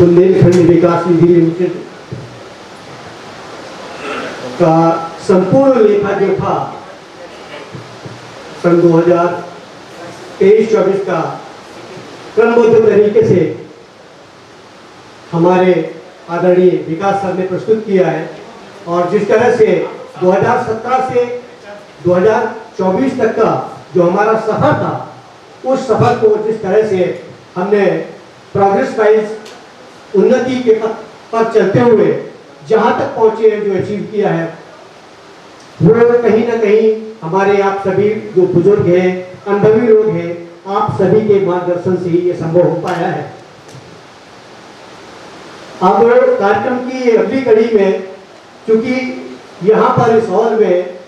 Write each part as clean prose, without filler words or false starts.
बुंदेलखंड विकास निधि limited का संपूर्ण लेखा जोखा सन 2023-24 का क्रमबद्ध तरीके से हमारे आदरणीय विकास सर ने प्रस्तुत किया है। और जिस तरह से 2017 से 2024 तक का जो हमारा सफर था, उस सफर को जिस तरह से हमने प्रोग्रेस वाइज उन्नति के पथ पर चलते हुए जहां तक पहुंचे हैं, जो अचीव किया है, वो कहीं ना कहीं हमारे आप सभी जो बुजुर्ग हैं, अनुभवी लोग हैं, आप सभी के मार्गदर्शन से ही ये संभव हो पाया है। अब कार्यक्रम की अगली कड़ी में, क्योंकि यहाँ पर इस हॉल में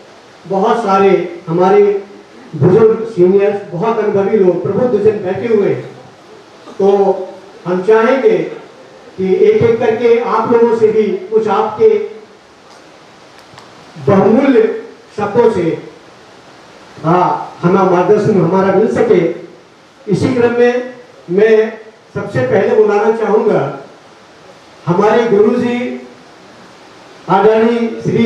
बहुत सारे हमारे बुजुर्ग सीनियर्स, बहुत अनुभवी लोग, प्रबुद्ध जन बैठे हुए हैं, तो हम चाहेंगे कि एक एक करके आप लोगों से भी कुछ आपके बहुमूल्य शब्दों से हमारा मार्गदर्शन हमारा मिल सके। इसी क्रम में मैं सबसे पहले बुलाना चाहूंगा हमारे गुरुजी आदरणीय श्री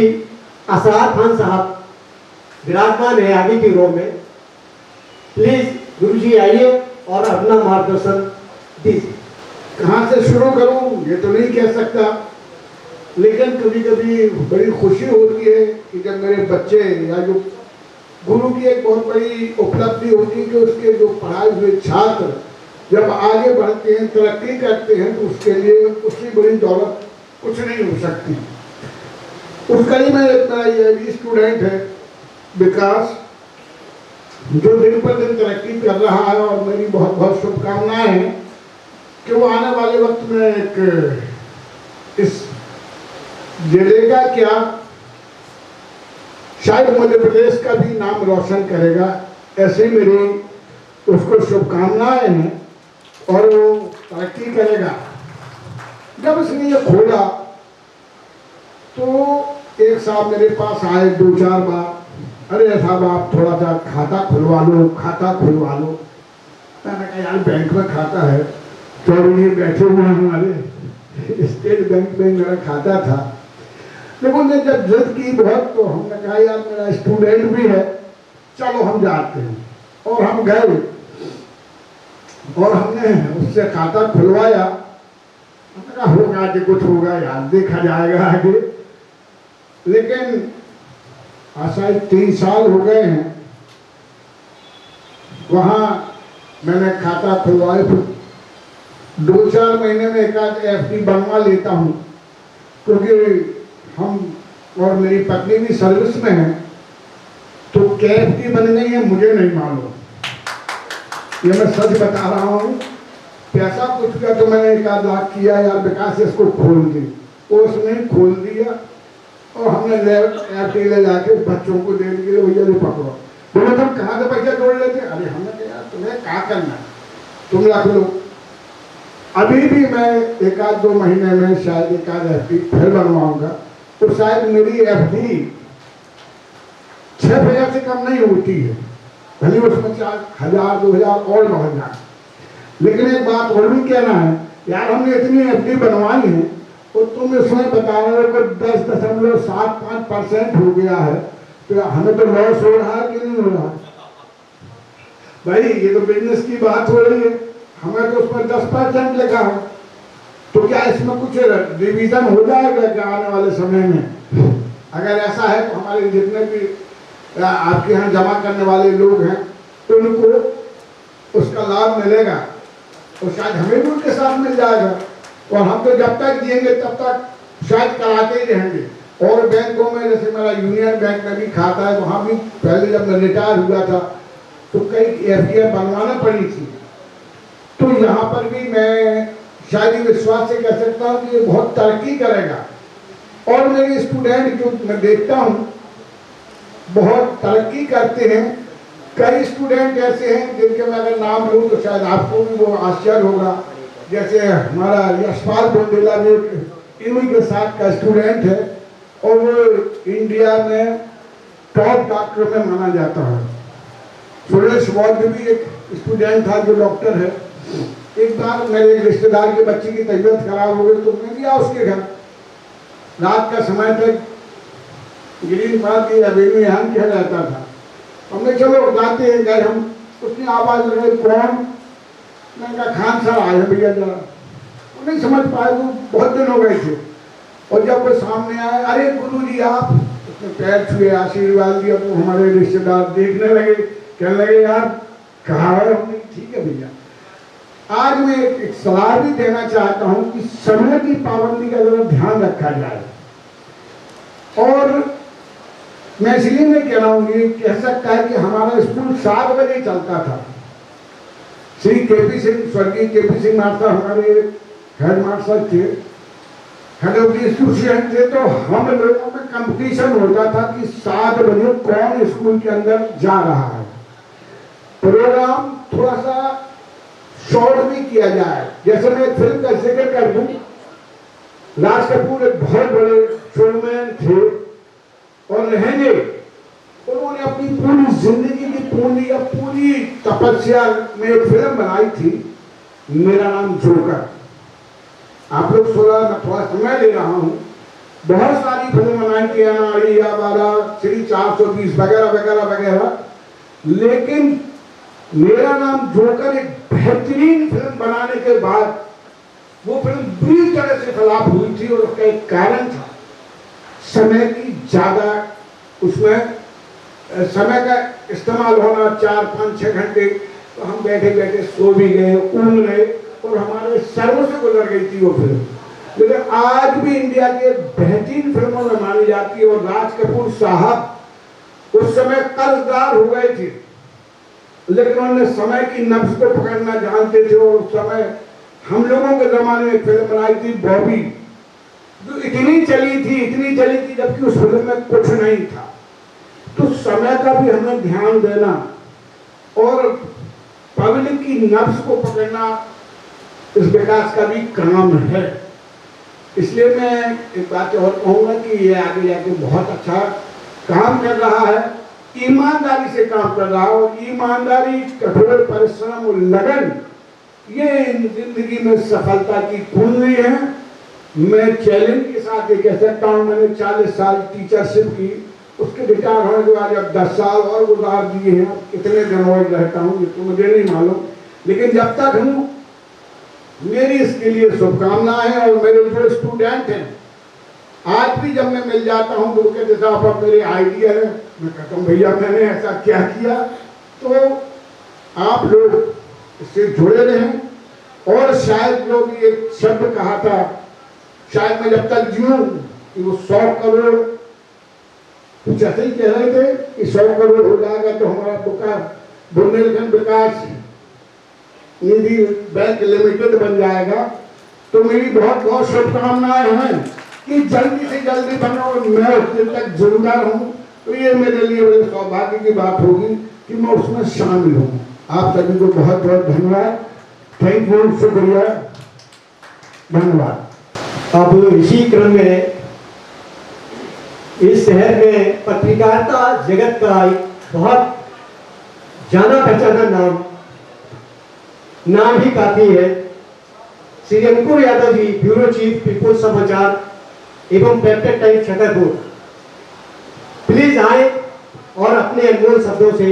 असरार खान साहब विराजमान है आगे की रो में। प्लीज गुरुजी आइए और अपना मार्गदर्शन दीजिए। कहाँ से शुरू करूं ये तो नहीं कह सकता, लेकिन कभी कभी बड़ी खुशी होती है कि जब मेरे बच्चे या जो गुरु की एक बहुत बड़ी उपलब्धि होती है कि उसके जो पढ़ाए हुए छात्र जब आगे बढ़ते हैं, तरक्की करते हैं, तो उसके लिए उससे बड़ी दौलत कुछ नहीं हो सकती। उस कड़ी में एक मेरा ये भी स्टूडेंट है विकास, जो दिन पर दिन तरक्की कर रहा है, और मेरी बहुत बहुत शुभकामनाएं हैं कि वो आने वाले वक्त में एक इस जिले का क्या शायद मध्य प्रदेश का भी नाम रोशन करेगा। ऐसे मेरी उसको शुभकामनाएं हैं और वो तरक्की करेगा। जब उसने ये खोला तो एक साहब मेरे पास आए 2-4 बार, अरे साहब आप थोड़ा सा खाता खुलवा लो, खाता खुलवा लो। मैंने कहा यार बैंक में खाता है, तो ये बैठे हुए हमारे स्टेट बैंक में मेरा खाता था। लेकिन उन्हें जब जिद की बहुत, तो हमने कहा यार मेरा स्टूडेंट भी है, चलो हम जाते हैं। और हम गए और हमने उससे खाता खुलवाया। हमने कहा होगा आगे कुछ होगा यार, देखा जाएगा आगे। लेकिन शायद 3 साल हो गए हैं वहाँ मैंने खाता खुलवाए, फिर 2-4 महीने में एक आध FD बनवा लेता हूँ, क्योंकि हम और मेरी पत्नी भी सर्विस में है। तो क्या FD बन गई है मुझे नहीं मालूम, ये मैं सच बता रहा हूँ। पैसा कुछ का तो मैंने 1 लाख किया यार विकास इसको खोल दी, उसने खोल दिया और हमने FD ले जाके बच्चों को दे दिए, भैया ले पकड़ो। बोले तुम कहाँ से पैसा जोड़ लेते? अरे हमने कहा यार तुम्हें क्या करना, तुम रख लो। अभी भी मैं 1-2 महीने में शायद 1 FD फिर बनवाऊंगा, तो शायद मेरी FD 6,000 से कम नहीं होती है, भले उसमें 4,000-2,000 और बढ़ जाए। लेकिन एक बात और भी कहना है यार, हमने इतनी FD बनवाई है और तुम इसमें बता रहे हो कि 10.75% हो गया है, तो हमें तो लॉस हो रहा है कि नहीं हो रहा? भाई ये तो बिजनेस की बात हो रही है, हमें तो उसमें 10% लिखा है, तो क्या इसमें कुछ रिवीजन हो जाएगा क्या आने वाले समय में? अगर ऐसा है तो हमारे जितने भी आपके यहाँ जमा करने वाले लोग हैं तो उनको उसका लाभ मिलेगा, और शायद हमें भी उनके साथ मिल जाएगा। और हम तो जब तक जिएंगे तब तक शायद कराते ही रहेंगे। और बैंकों में जैसे मेरा यूनियन बैंक में भी खाता है, वहाँ भी पहले जब मैं रिटायर हुआ था तो कई FD बनवाना पड़ी थी। तो यहाँ पर भी मैं शायद विश्वास से कह सकता हूँ कि ये बहुत तरक्की करेगा। और मेरे स्टूडेंट जो मैं देखता हूँ बहुत तरक्की करते हैं। कई स्टूडेंट ऐसे हैं जिनके मैं अगर नाम लूँ तो शायद आपको भी वो आश्चर्य होगा, जैसे हमारा यशपाल बुंदेला भी इन्हीं के साथ का स्टूडेंट है, और वो इंडिया में टॉप डॉक्टर में माना जाता है। सुरेश वॉर्ड भी एक स्टूडेंट था जो डॉक्टर है। एक बार मेरे एक रिश्तेदार के बच्चे की तबीयत खराब हो गई तो मैं गया उसके घर। रात का समय तक ग्रीन पार्क की एवेन्यू यहाँ क्या रहता था। हमने चलो जाते हैं गए हम। उसने आवाज लगाई कौन? मैंने कहा खान साहब आए हैं भैया जरा। वो नहीं समझ पाए, वो बहुत दिन हो गए थे। और जब वो सामने आए, अरे गुरु जी आप, उसने पैर छुए आशीर्वाद दिया। तो हमारे रिश्तेदार देखने लगे, कहने लगे यार कहा है? हमने ठीक है भैया। आज मैं एक सलाह भी देना चाहता हूं कि समय की पाबंदी का जरा ध्यान रखा जाए। और मैं इसलिए नहीं कह रहा हूं, ये कह सकता है कि हमारा स्कूल 7 बजे चलता था। श्री केपी सिंह, स्वर्गीय केपी सिंह मास्टर हमारे हेड मास्टर थे, हेड ऑफ द इंस्टीट्यूशन थे। तो हम लोगों में कंपटीशन होता था कि 7 बजे कौन स्कूल के अंदर जा रहा है। प्रोग्राम थोड़ा सा शॉर्ट भी किया जाए। जैसे मैं एक फिल्म का जिक्र कर दूं, राज कपूर एक बहुत बड़े शोमैन थे और रहेंगे। उन्होंने अपनी पूरी जिंदगी की पूरी तपस्या में एक फिल्म बनाई थी, मेरा नाम जोकर। आप लोग सुना, मैं थोड़ा समय ले रहा हूं। बहुत सारी फिल्म बनाई थी, अनाड़ी या बारा, श्री 420 वगैरह वगैरह वगैरह। लेकिन मेरा नाम जोकर एक बेहतरीन फिल्म बनाने के बाद वो फिल्म बुरी तरह से फ्लॉप हुई थी। और उसका एक कारण था समय की ज्यादा, उसमें समय का इस्तेमाल होना 4, 5, 6 घंटे। तो हम बैठे बैठे सो भी गए, ऊँग गए और हमारे सरों से गुजर गई थी वो फिल्म। लेकिन आज भी इंडिया के बेहतरीन फिल्मों में मानी जाती है। और राज कपूर साहब उस समय कर्जदार हो गए थे, लेकिन उन्होंने समय की नब्ज को पकड़ना जानते थे। और उस समय हम लोगों के जमाने में फिल्म बनाई थी बॉबी, जो इतनी चली थी जबकि उस फिल्म में कुछ नहीं था। तो समय का भी हमें ध्यान देना और पब्लिक की नब्ज को पकड़ना इस विकास का भी काम है। इसलिए मैं एक बात और कहूंगा कि ये आगे जाके बहुत अच्छा काम कर रहा है, ईमानदारी से काम कर रहा है। और ईमानदारी, कठोर परिश्रम और लगन, ये जिंदगी में सफलता की कुंजी है। मैं चैलेंज के साथ ये कह सकता हूँ, मैंने 40 साल टीचरशिप की, उसके रिटायर होने के बाद अब 10 साल और गुजार दिए हैं। कितने दिन और रहता हूँ ये तो मुझे नहीं मालूम, लेकिन जब तक हूँ मेरी इसके लिए शुभकामनाएं। और मेरे जो स्टूडेंट हैं, आज भी जब मैं मिल जाता हूँ तो कहते साहब अब मेरे आइडिया है, मैं कहता हूँ भैया मैंने ऐसा क्या किया। तो आप लोग इससे जुड़े रहें। और शायद जो भी एक शब्द कहा था, शायद मैं जब तक जीऊँ कि वो 100 करोड़, कुछ ऐसे ही कह रहे थे कि 100 करोड़ हो जाएगा तो हमारा बुंदेलखंड विकास निधि बैंक लिमिटेड बन जाएगा। तो मेरी बहुत बहुत शुभकामनाएं हैं कि जल्दी से जल्दी बनो और मैं उस दिन तक जिंदा रहूं। तो ये मेरे लिए बड़े सौभाग्य की बात होगी कि मैं उसमें शामिल हूँ। आप सभी को बहुत बहुत धन्यवाद। थैंक यू, शुक्रिया, धन्यवाद। अब इसी क्रम में इस शहर में पत्रकारिता जगत का एक बहुत जाना पहचाना नाम ही काफी है। श्री अंकुर Yadav ji, bureau chief, people's समाचार एवं पेपर टाइम्स छतरपुर, प्लीज आए और अपने अनमोल शब्दों से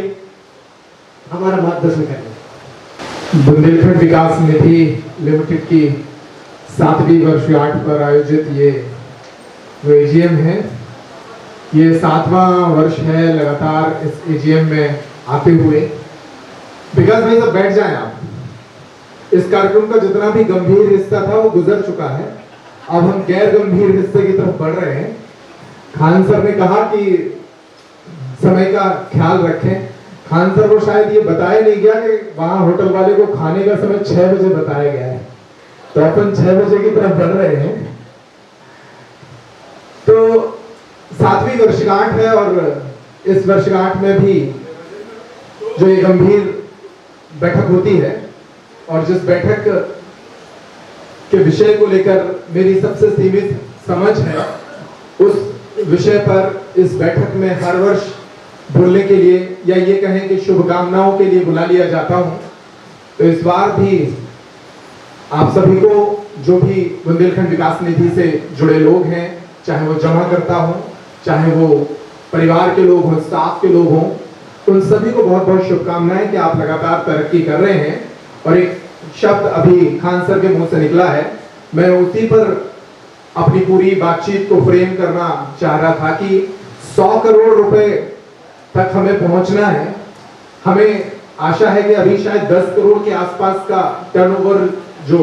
हमारा मार्गदर्शन करें। बुंदेलखंड विकास निधि लिमिटेड की 7वीं वर्षगांठ पर आयोजित ये एजीएम है। ये 7वां वर्ष है लगातार इस एजीएम में आते हुए। विकास भाई सब बैठ जाएं आप। इस कार्यक्रम का जितना भी गंभीर हिस्सा था वो गुजर चुका है, अब हम गैर गंभीर हिस्से की तरफ बढ़ रहे हैं। खान सर ने कहा कि समय का ख्याल रखें। खान सर को शायद ये बताया नहीं गया कि वहां होटल वाले को खाने का समय 6 बजे बताया गया है, तो अपन 6 बजे की तरफ बढ़ रहे हैं। तो 7वीं वर्षगांठ है और इस वर्षगांठ में भी जो ये गंभीर बैठक होती है और जिस बैठक के विषय को लेकर मेरी सबसे सीमित समझ है, उस विषय पर इस बैठक में हर वर्ष बोलने के लिए या ये कहें कि शुभकामनाओं के लिए बुला लिया जाता हूं। तो इस बार भी आप सभी को जो भी बुंदेलखंड विकास निधि से जुड़े लोग हैं, चाहे वो जमा करता हो, चाहे वो परिवार के लोग हों, स्टाफ के लोग हों, उन सभी को बहुत बहुत शुभकामनाएं कि आप लगातार तरक्की कर रहे हैं। और एक शब्द अभी खान सर के मुंह से निकला है, मैं उसी पर अपनी पूरी बातचीत को फ्रेम करना चाह रहा था कि 100 करोड़ रुपए तक हमें पहुंचना है। हमें आशा है कि अभी शायद 10 करोड़ के आसपास का टर्नओवर जो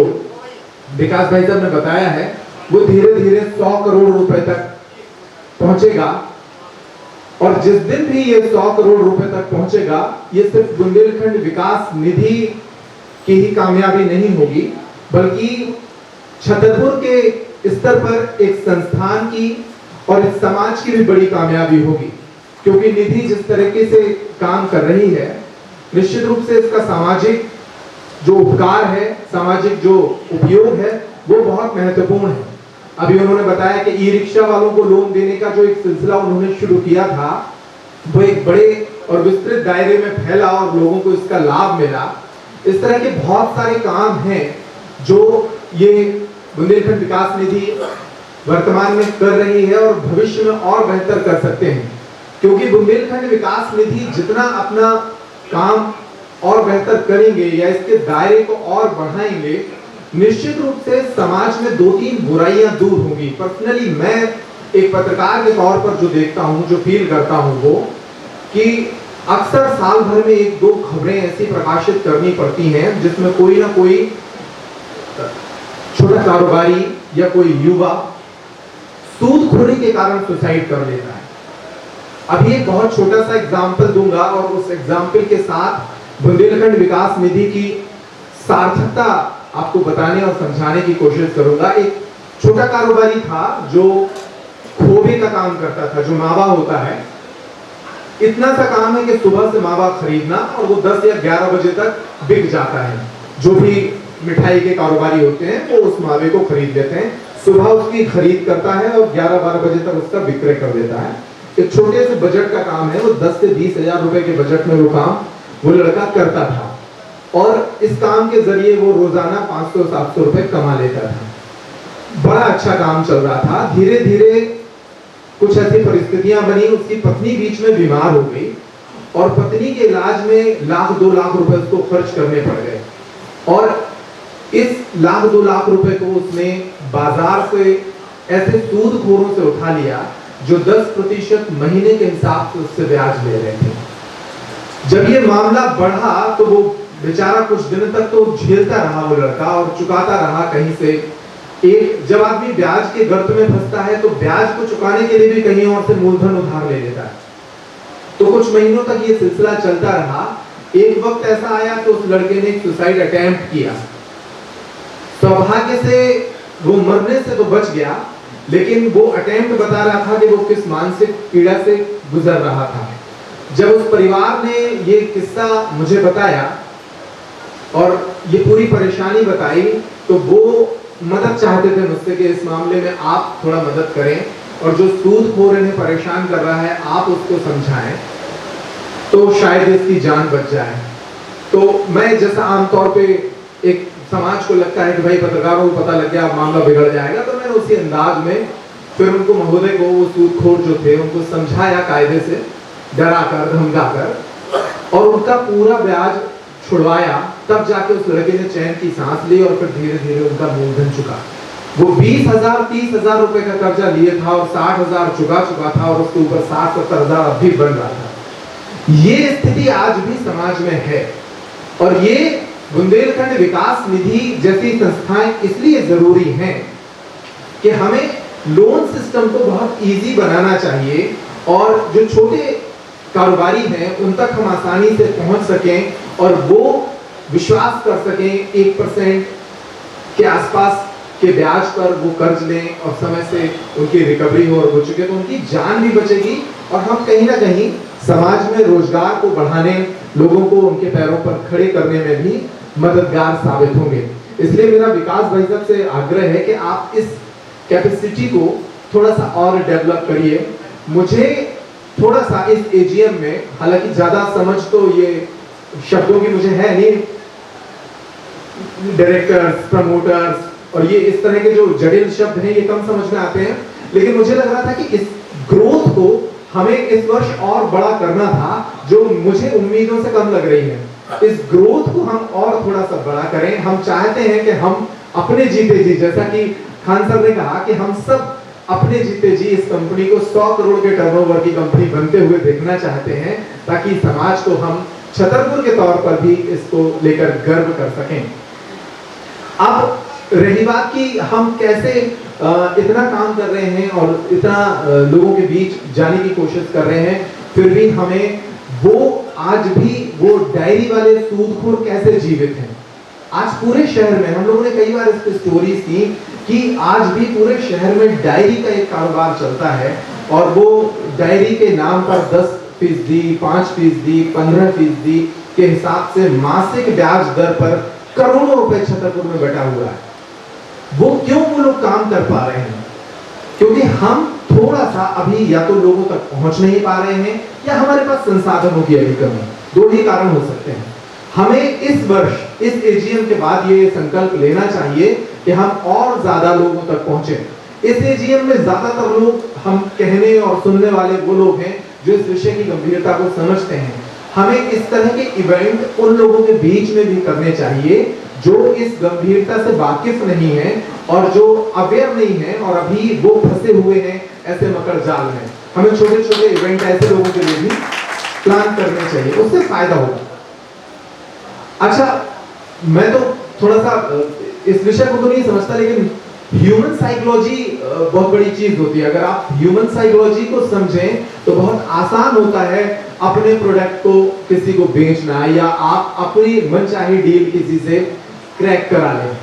विकास भाई साहब ने बताया है, वो धीरे धीरे 100 करोड़ रुपए तक पहुंचेगा। और जिस दिन भी ये 100 करोड़ रुपए तक पहुंचेगा, ये सिर्फ बुंदेलखंड विकास निधि की ही कामयाबी नहीं होगी, बल्कि छतरपुर के स्तर पर एक संस्थान की और इस समाज की भी बड़ी कामयाबी होगी। क्योंकि निधि जिस तरीके से काम कर रही है, निश्चित रूप से इसका सामाजिक जो उपकार है, सामाजिक जो उपयोग है, वो बहुत महत्वपूर्ण है। अभी उन्होंने बताया कि ई रिक्शा वालों को लोन देने का जो एक सिलसिला उन्होंने शुरू किया था, वो एक बड़े और विस्तृत दायरे में फैला और लोगों को इसका लाभ मिला। इस तरह के बहुत सारे काम हैं जो ये बुंदेलखंड विकास निधि वर्तमान में कर रही है और भविष्य में और बेहतर कर सकते हैं। क्योंकि बुंदेलखंड विकास निधि जितना अपना काम और बेहतर करेंगे या इसके दायरे को और बढ़ाएंगे, निश्चित रूप से समाज में 2-3 बुराइयां दूर होंगी। पर्सनली मैं एक पत्रकार के तौर पर जो देखता हूं, जो फील करता हूं, वो कि अक्सर साल भर में 1-2 खबरें ऐसी प्रकाशित करनी पड़ती हैं जिसमें कोई ना कोई छोटा कारोबारी या कोई युवा सूदखोरी के कारण सुसाइड कर लेता है। अभी एक बहुत छोटा सा एग्जाम्पल दूंगा और उस एग्जाम्पल के साथ बुंदेलखंड विकास निधि की सार्थकता आपको बताने और समझाने की कोशिश करूंगा। एक छोटा कारोबारी था जो खोबे का काम करता था, जो मावा होता है। इतना सा काम है कि सुबह से मावा खरीदना और वो 10 या 11 बजे तक बिक जाता है। जो भी मिठाई के कारोबारी होते हैं वो उस मावे को खरीद लेते हैं, सुबह उसकी खरीद करता है और 11-12 बजे तक उसका विक्रय कर देता है। एक छोटे से बजट का काम है, वो 10 से 20 हजार रुपए के बजट में वो काम वो लड़का करता था और इस काम के जरिए वो रोजाना 500-700 रुपए कमा लेता था। बड़ा अच्छा काम चल रहा था। धीरे धीरे कुछ ऐसी परिस्थितियां बनी, उसकी पत्नी बीच में बीमार हो गई और पत्नी के इलाज में 1-2 लाख रुपए उसको खर्च करने पड़ गए। और इस 1-2 लाख रुपए को उसने बाजार से ऐसे सूदखोरों से उठा लिया जो 10% महीने के हिसाब से उससे ब्याज ले रहे थे। जब ये मामला बढ़ा तो वो बेचारा कुछ दिन तक तो झेलता रहा वो लड़का और चुकाता रहा कहीं से। एक जब आदमी ब्याज के गर्त में फंसता है तो ब्याज को चुकाने के लिए भी कहीं और से मूलधन उधार ले लेता है। तो कुछ महीनों तक ये सिलसिला चलता रहा। एक वक्त ऐसा आया तो उस लड़के ने एक सुसाइड अटेम्प्ट किया। सौभाग्य से वो मरने से तो बच गया, लेकिन वो अटेम्प्ट बता रहा था कि वो किस मानसिक पीड़ा से गुजर रहा था। जब उस परिवार ने ये किस्सा मुझे बताया और ये पूरी परेशानी बताई, तो वो मदद चाहते थे मुझसे कि इस मामले में आप थोड़ा मदद करें और जो सूदखोर इन्हें परेशान कर रहा है आप उसको समझाएं तो शायद इसकी जान बच जाए। तो मैं जैसा आमतौर पे एक समाज को लगता है कि भाई पत्रकारों को पता लग गया अब मामला बिगड़ जाएगा, तो मैंने उसी अंदाज में फिर उनको महोदय को, वो सूदखोर जो थे, उनको समझाया कायदे से, डरा कर धमका कर, और उनका पूरा ब्याज छुड़वाया। तब जाके उस लड़के ने चैन की सांस ली और फिर धीरे धीरे उनका मूलधन चुका। वो 20,000-30 हजार रुपए का कर्जा लिए था और 60 हजार चुका था और उसके ऊपर 60-70 हजार अब भी बन रहा था। ये स्थिति आज भी समाज में है और ये बुंदेलखंड विकास निधि जैसी संस्थाएं इसलिए जरूरी हैं कि हमें लोन सिस्टम को बहुत इजी बनाना चाहिए और जो छोटे कारोबारी हैं उन तक हम आसानी से पहुंच सकें और वो विश्वास कर सकें 1% के आसपास के ब्याज पर वो कर्ज लें और समय से उनकी रिकवरी हो और हो चुके तो उनकी जान भी बचेगी और हम कहीं ना कहीं समाज में रोजगार को बढ़ाने, लोगों को उनके पैरों पर खड़े करने में भी मददगार साबित होंगे। इसलिए मेरा विकास भाई साहब से आग्रह है कि आप इस कैपेसिटी को थोड़ा सा और डेवलप करिए। मुझे थोड़ा सा इस एजीएम में, हालांकि ज्यादा समझ तो ये शब्दों की मुझे है नहीं, डायरेक्टर्स, प्रमोटर्स और ये इस तरह के जो जटिल शब्द हैं ये कम समझ में आते हैं, लेकिन मुझे लग रहा था कि इस ग्रोथ को हमें इस वर्ष और बड़ा करना था, जो मुझे उम्मीदों से कम लग रही है। इस ग्रोथ को हम और थोड़ा सा बड़ा करें। हम चाहते हैं कि हम अपने जीते जी, जैसा कि खान साहब ने कहा कि हम सब अपने जीते जी इस कंपनी को 100 करोड़ के टर्नओवर की कंपनी बनते हुए देखना चाहते हैं, ताकि समाज को हम छतरपुर के तौर पर भी इसको लेकर गर्व कर सकें। अब रही बात कि हम कैसे इतना काम कर रहे हैं और इतना लोगों के बीच जाने की कोशिश कर रहे हैं, फिर भी हमें वो आज भी वो डायरी वाले सूदखोर कैसे जीवित हैं। आज पूरे शहर में हम लोगों ने कई बार इस स्टोरीज की कि आज भी पूरे शहर में डायरी का एक कारोबार चलता है, और वो डायरी के नाम पर 10%, 5%, 15% के हिसाब से मासिक ब्याज दर पर करोड़ों रुपए छतरपुर में बटा हुआ है। वो क्यों वो लोग काम कर पा रहे हैं? क्योंकि हम थोड़ा सा अभी या तो लोगों तक पहुंच नहीं पा रहे हैं, या हमारे पास संसाधनों की अभी कमी। दो ही कारण हो सकते हैं। हमें इस वर्ष इस एजीएम के बाद ये संकल्प लेना चाहिए कि हम और ज्यादा लोगों तक पहुंचे। इस एजीएम में ज्यादातर लोग, हम कहने और सुनने वाले वो लोग हैं जो इस विषय की गंभीरता को समझते हैं। हमें इस तरह के इवेंट उन लोगों के बीच में भी करने चाहिए जो इस गंभीरता से वाकिफ नहीं है और जो अवेयर नहीं है और अभी वो फंसे हुए हैं ऐसे मकर जाल में। हमें छोटे छोटे इवेंट ऐसे लोगों के लिए भी प्लान करने चाहिए, उससे फायदा होगा। अच्छा, मैं तो थोड़ा सा इस विषय को तो नहीं समझता, लेकिन ह्यूमन साइकोलॉजी बहुत बड़ी चीज होती है। अगर आप ह्यूमन साइकोलॉजी को समझें तो बहुत आसान होता है अपने प्रोडक्ट को किसी को बेचना, या आप अपनी मनचाही डील किसी से क्रैक करा लें।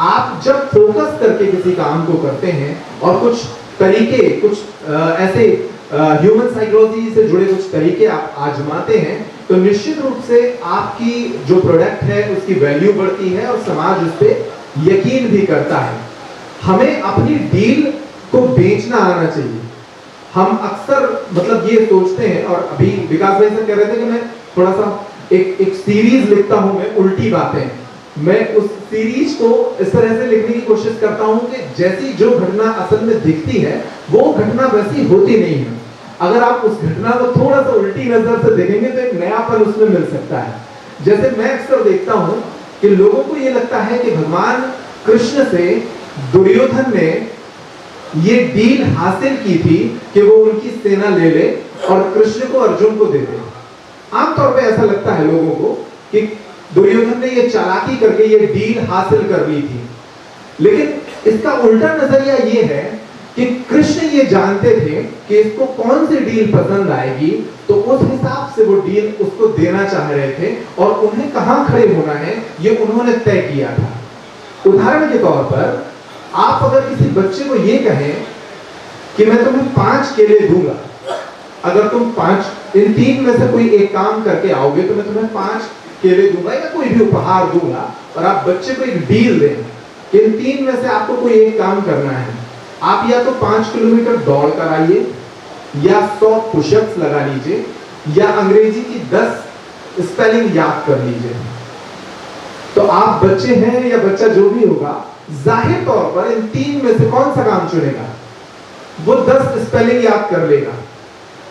आप जब फोकस करके किसी काम को करते हैं और कुछ तरीके, कुछ ऐसे ह्यूमन साइकोलॉजी से जुड़े कुछ तरीके आप आजमाते हैं, तो निश्चित रूप से आपकी जो प्रोडक्ट है उसकी वैल्यू बढ़ती है और समाज उस पर यकीन भी करता है। हमें अपनी डील को बेचना आना चाहिए। हम अक्सर मतलब ये सोचते हैं, और अभी विकास भाई से कह रहे थे कि मैं थोड़ा सा एक सीरीज लिखता हूं, मैं उल्टी बातें, मैं उस सीरीज को इस तरह से लिखने की कोशिश करता हूं कि जैसी जो घटना असल में दिखती है वो घटना वैसी होती नहीं है। अगर आप उस घटना को थोड़ा सा उल्टी नजर से देखेंगे तो एक नयापन उसमें मिल सकता है। जैसे मैं अक्सर देखता हूं कि लोगों को ये लगता है कि भगवान कृष्ण से दुर्योधन ने ये डील हासिल की थी कि वो उनकी सेना ले ले और कृष्ण को अर्जुन को दे दे। आमतौर पे ऐसा लगता है लोगों को कि दुर्योधन ने ये चालाकी करके ये डील हासिल कर ली थी, लेकिन इसका उल्टा नजरिया ये है कि कृष्ण ये जानते थे कि इसको कौन सी डील पसंद आएगी, तो उस हिसाब से वो डील उसको देना चाह रहे थे, और उन्हें कहां खड़े होना है ये उन्होंने तय किया था। उदाहरण के तौर पर आप अगर किसी बच्चे को ये कहें कि मैं तुम्हें 5 केले दूंगा, अगर तुम 5 इन 3 में से कोई एक काम करके आओगे तो मैं तुम्हें 5 केले दूंगा या कोई भी उपहार दूंगा, और आप बच्चे को एक डील दें, इन 3 में से आपको कोई एक काम करना है। आप या तो 5 किलोमीटर दौड़ कर आइए, या 100 पुशअप्स लगा लीजिए, या अंग्रेजी की 10 स्पेलिंग याद कर लीजिए। तो आप बच्चे हैं या बच्चा जो भी होगा, जाहिर तौर पर इन 3 में से कौन सा काम चुनेगा? वो 10 स्पेलिंग याद कर लेगा।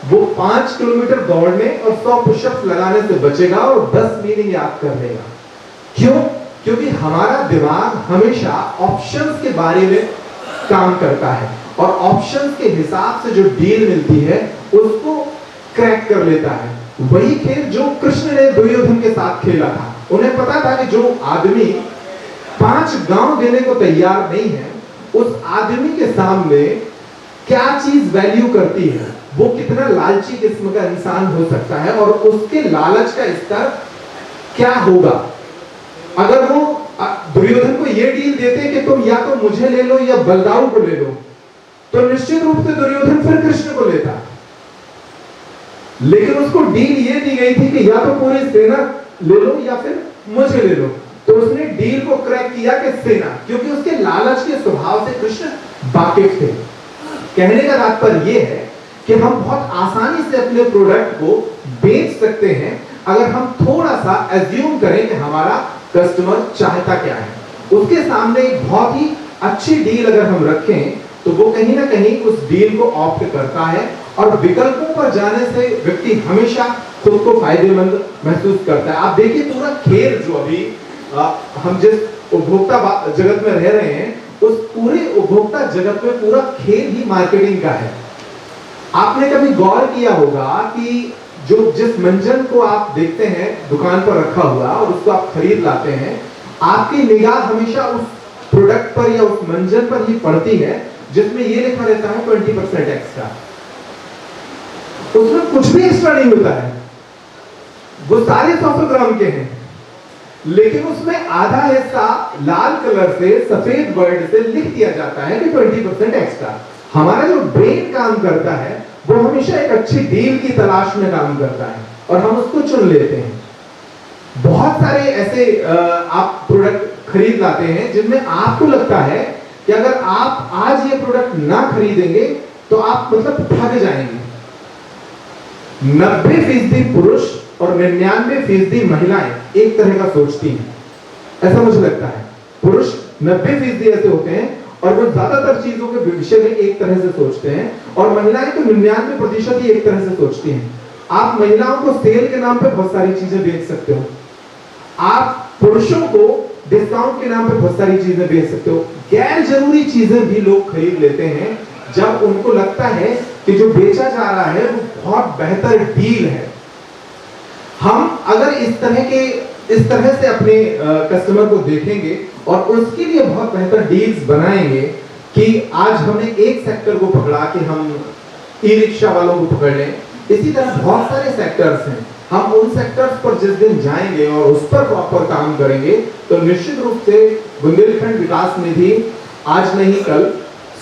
वो 5 किलोमीटर दौड़ने और 100 पुशअप्स लगाने से बचेगा और 10 मीनिंग याद कर लेगा। क्यों? क्योंकि हमारा दिमाग हमेशा ऑप्शंस के बारे में काम करता है, और ऑप्शंस के हिसाब से जो डील मिलती है उसको क्रैक कर लेता है। वही खेल जो कृष्ण ने दुर्योधन के साथ खेला था। उन्हें पता था कि जो आदमी 5 गांव देने को तैयार नहीं है, उस आदमी के सामने क्या चीज वैल्यू करती है, वो कितना लालची किस्म का इंसान हो सकता है, और उसके लालच का स्तर क्या होगा। अगर वो दुर्योधन को ये डील देते कि तुम या तो मुझे ले लो या बलदाऊ को ले लो, तो निश्चित रूप से दुर्योधन फिर कृष्ण को लेता। लेकिन उसको डील ये दी गई थी कि या तो पूरी सेना ले लो या फिर मुझे ले लो, तो उसने डील को क्रैक किया कि सेना, क्योंकि उसके लालच के स्वभाव से कृष्ण वाकिफ थे। कहने का तात्पर्य यह है कि हम बहुत आसानी से अपने प्रोडक्ट को बेच सकते हैं अगर हम थोड़ा सा एज्यूम करें कि हमारा कस्टमर चाहता क्या है। उसके सामने एक बहुत ही अच्छी डील अगर हम रखें तो वो कहीं ना कहीं उस डील को ऑप्ट करता है, और विकल्पों पर जाने से व्यक्ति हमेशा खुद को फायदेमंद महसूस करता है। आप देखिए पूरा खेल जो अभी हम जिस उपभोक्ता जगत में रह रहे हैं, उस पूरे उपभोक्ता जगत में पूरा खेल ही मार्केटिंग का है। आपने कभी गौर किया होगा कि जो जिस मंजन को आप देखते हैं दुकान पर रखा हुआ और उसको आप खरीद लाते हैं, आपकी निगाह हमेशा उस प्रोडक्ट पर या उस मंजन पर ही पड़ती है जिसमें ये लिखा रहता है 20% एक्स्ट्रा। उसमें कुछ भी एक्स्ट्रा नहीं होता है, वो सारे 100 ग्राम के हैं, लेकिन उसमें आधा हिस्सा लाल कलर से सफेद वर्ड से लिख दिया जाता है कि 20% एक्स्ट्रा। हमारा जो ब्रेन काम करता है वो हमेशा एक अच्छी डील की तलाश में काम करता है और हम उसको चुन लेते हैं। बहुत सारे ऐसे आप प्रोडक्ट खरीद लाते हैं जिनमें आपको लगता है कि अगर आप आज ये प्रोडक्ट ना खरीदेंगे तो आप मतलब ठग जाएंगे। 90% पुरुष और 99% महिलाएं एक तरह का सोचती हैं, ऐसा मुझे लगता है। पुरुष 90% ऐसे होते हैं और वो ज्यादातर चीजों के विषय में एक तरह से सोचते हैं, और महिलाएं तो 99% ही एक तरह से सोचती हैं। आप महिलाओं को सेल के नाम पे बहुत सारी चीजें बेच सकते हो, आप पुरुषों को डिस्काउंट के नाम पे बहुत सारी चीजें बेच सकते हो। गैर जरूरी चीजें भी लोग खरीद लेते हैं जब उनको लगता है कि जो बेचा जा रहा है वो बहुत बेहतर डील है। हम अगर इस तरह से अपने कस्टमर को देखेंगे और उसके लिए बहुत बेहतर डील्स बनाएंगे कि आज हमने एक सेक्टर को पकड़ा कि हम ई रिक्शा वालों को पकड़ लें, इसी तरह बहुत सारे सेक्टर्स हैं। हम उन सेक्टर्स पर जिस दिन जाएंगे और उस पर प्रॉपर काम करेंगे तो निश्चित रूप से बुंदेलखंड विकास निधि आज नहीं कल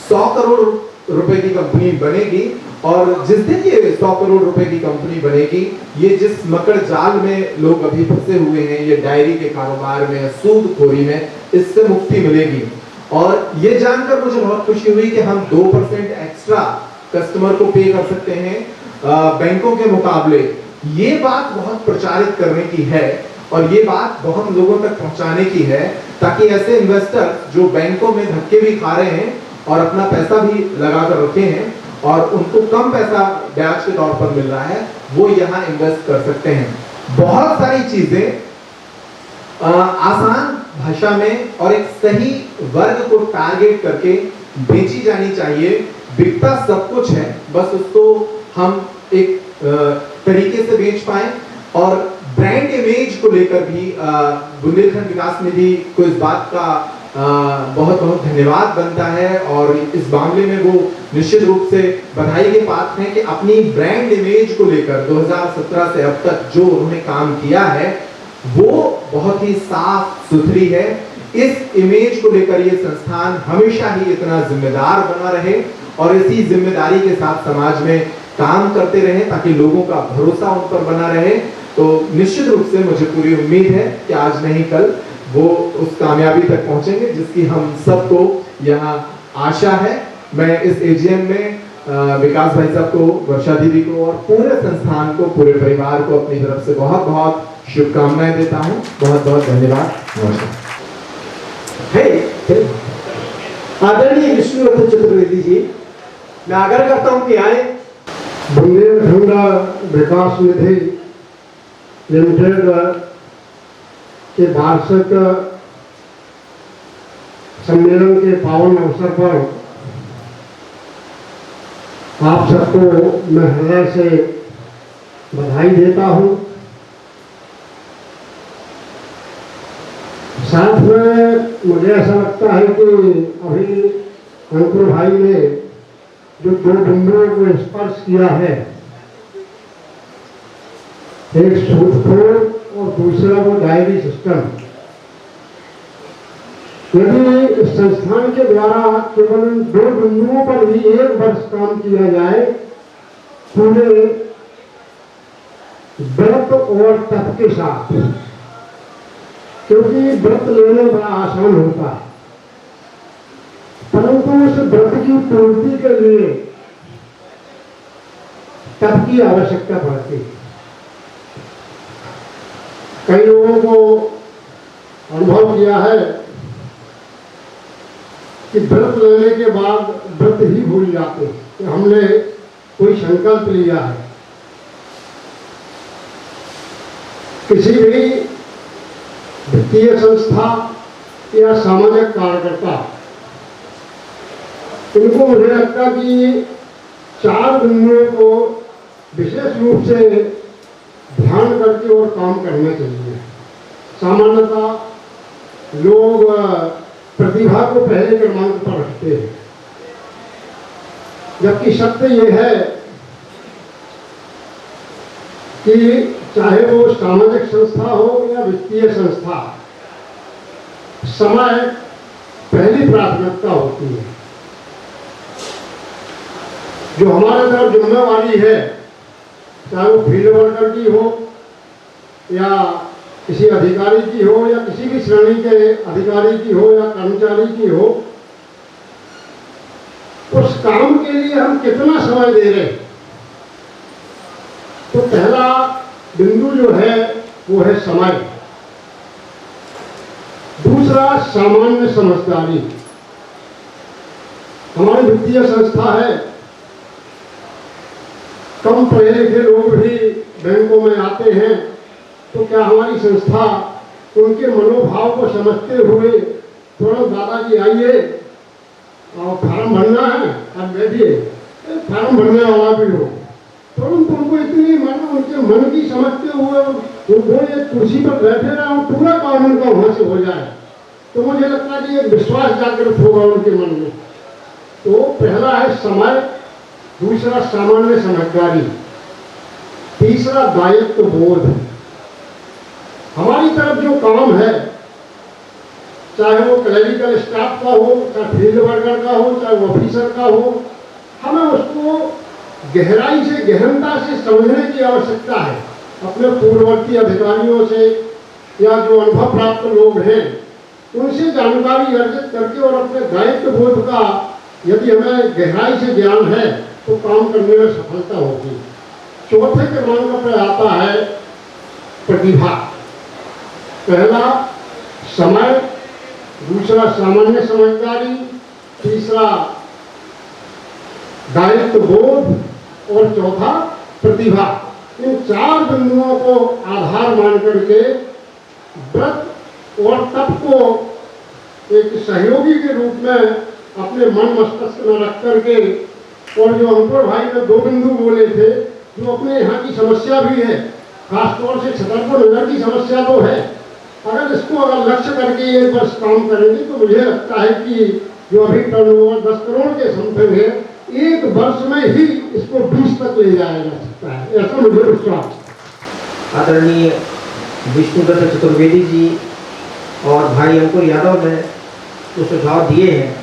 100 करोड़ रुपए की कंपनी बनेगी। और जिस दिन ये 100 करोड़ रुपए की कंपनी बनेगी, ये जिस मकर जाल में लोग अभी फंसे हुए हैं, ये डायरी के कारोबार में, सूदखोरी में, इससे मुक्ति मिलेगी। और ये जानकर मुझे बहुत खुशी हुई कि हम 2% एक्स्ट्रा कस्टमर को पे कर सकते हैं बैंकों के मुकाबले। ये बात बहुत प्रचारित करने की है और ये बात बहुत लोगों तक पहुंचाने की है, ताकि ऐसे इन्वेस्टर जो बैंकों में धक्के भी खा रहे हैं और अपना पैसा भी लगा कर रखे हैं और उनको कम पैसा ब्याज के तौर पर मिल रहा है, वो यहाँ इन्वेस्ट कर सकते हैं। बहुत सारी चीजें आसान भाषा में और एक सही वर्ग को टारगेट करके बेची जानी चाहिए। बिकता सब कुछ है, बस उसको हम एक तरीके से बेच पाए। और ब्रांड इमेज को लेकर भी बुंदेलखंड विकास निधि को इस बात का बहुत बहुत धन्यवाद बनता है और इस मामले में वो निश्चित रूप से बधाई के पात्र हैं कि अपनी ब्रांड इमेज को लेकर 2017 से अब तक जो उन्होंने काम किया है वो बहुत ही साफ सुथरी है। इस इमेज को लेकर ये संस्थान हमेशा ही इतना जिम्मेदार बना रहे और इसी जिम्मेदारी के साथ समाज में काम करते रहे ताकि लोगों का भरोसा उन पर बना रहे। तो निश्चित रूप से मुझे पूरी उम्मीद है कि आज नहीं कल वो उस कामयाबी तक पहुंचेंगे जिसकी हम सबको यहाँ आशा है। मैं इस एजीएम में विकास भाई साहब को, वर्षा दीदी को और पूरे संस्थान को, पूरे परिवार को अपनी तरफ से बहुत बहुत शुभकामनाएं देता हूँ। बहुत बहुत धन्यवाद। नमस्कार। आदरणीय विष्णुवर्धन चतुर्वेदी जी, मैं आग्रह करता हूँ कि आए। बुंदेलखंड विकास निधि लिमिटेड के वार्षिक सम्मेलन के पावन अवसर पर आप सबको मैं हृदय से बधाई देता हूँ। साथ में मुझे ऐसा लगता है कि अभी अंकुर भाई ने जो दो बिंदुओं को स्पर्श किया है, एक सूदखोर और दूसरा वो डायरी सिस्टम। यदि संस्थान के द्वारा केवल दो बिंदुओं पर भी 1 वर्ष काम किया जाए, पूरे व्रत और तप के साथ, क्योंकि व्रत लेना बड़ा आसान होता है, परंतु उस व्रत की पूर्ति के लिए तप की आवश्यकता पड़ती है। कई लोगों को अनुभव किया है कि व्रत लेने के बाद व्रत ही भूल जाते हैं कि हमने कोई संकल्प लिया है। किसी भी वित्तीय संस्था या सामाजिक कार्यकर्ता, इनको मुझे लगता कि 4 बिंदुओं को विशेष रूप से ध्यान करके और काम करना चाहिए। सामान्यतः लोग प्रतिभा को पहले क्रमांक पर रखते हैं, जबकि सत्य ये है कि चाहे वो सामाजिक संस्था हो या वित्तीय संस्था, समय पहली प्राथमिकता होती है। जो हमारे तरफ जिम्मेवारी है, चाहे वो फील्ड वर्कर की हो या किसी अधिकारी की हो या किसी भी श्रेणी के अधिकारी की हो या कर्मचारी की हो, उस काम के लिए हम कितना समय दे रहे हैं। तो पहला बिंदु जो है वो है समय। दूसरा सामान्य समझदारी। हमारी वित्तीय संस्था है, कम पढ़े लिखे लोग भी बैंकों में आते हैं, तो क्या हमारी संस्था उनके मनोभाव को समझते हुए तुरंत दादाजी आइए और फार्म भरना है, अब बैठिए, फार्म भरने वाला भी हो, तुरंत उनको इतनी उनके मन की समझते हुए वो एक कुर्सी पर बैठे रहे और पूरा काम उनका वहां से हो जाए, तो मुझे लगता है कि एक विश्वास जागृत होगा उनके मन में। तो पहला है समय, दूसरा सामान्य समझदारी, तीसरा दायित्व बोध। हमारी तरफ जो काम है, चाहे वो क्लरिकल स्टाफ का हो, चाहे फील्ड वर्कर का हो, चाहे ऑफिसर का हो, हमें उसको गहराई से गहनता से समझने की आवश्यकता है। अपने पूर्ववर्ती अधिकारियों से या जो अनुभव प्राप्त लोग हैं उनसे जानकारी अर्जित करके और अपने दायित्व बोध का यदि हमें गहराई से ज्ञान है तो काम करने में सफलता होगी। चौथे क्रमांक पर आता है प्रतिभा। पहला समय, दूसरा सामान्य समझदारी, तीसरा दायित्व बोध और चौथा प्रतिभा। इन 4 बिंदुओं को आधार मान करके व्रत और तप को एक सहयोगी के रूप में अपने मन मस्तिष्क में रख करके, और जो अंकुर भाई ने 2 बिंदु बोले थे, जो अपने यहाँ की समस्या भी है, खासतौर से छतरपुर नगर की समस्या तो है, अगर इसको अगर लक्ष्य करके 1 वर्ष काम करेंगे तो मुझे लगता है कि जो अभी टर्नओवर 10 करोड़ के समथिंग है, 1 वर्ष में ही इसको 20 तक ले जाया जा सकता है, ऐसा मुझे विश्वास। आदरणीय विष्णुदत्त चतुर्वेदी जी और भाई अंकुर यादव ने जो सुझाव दिए हैं,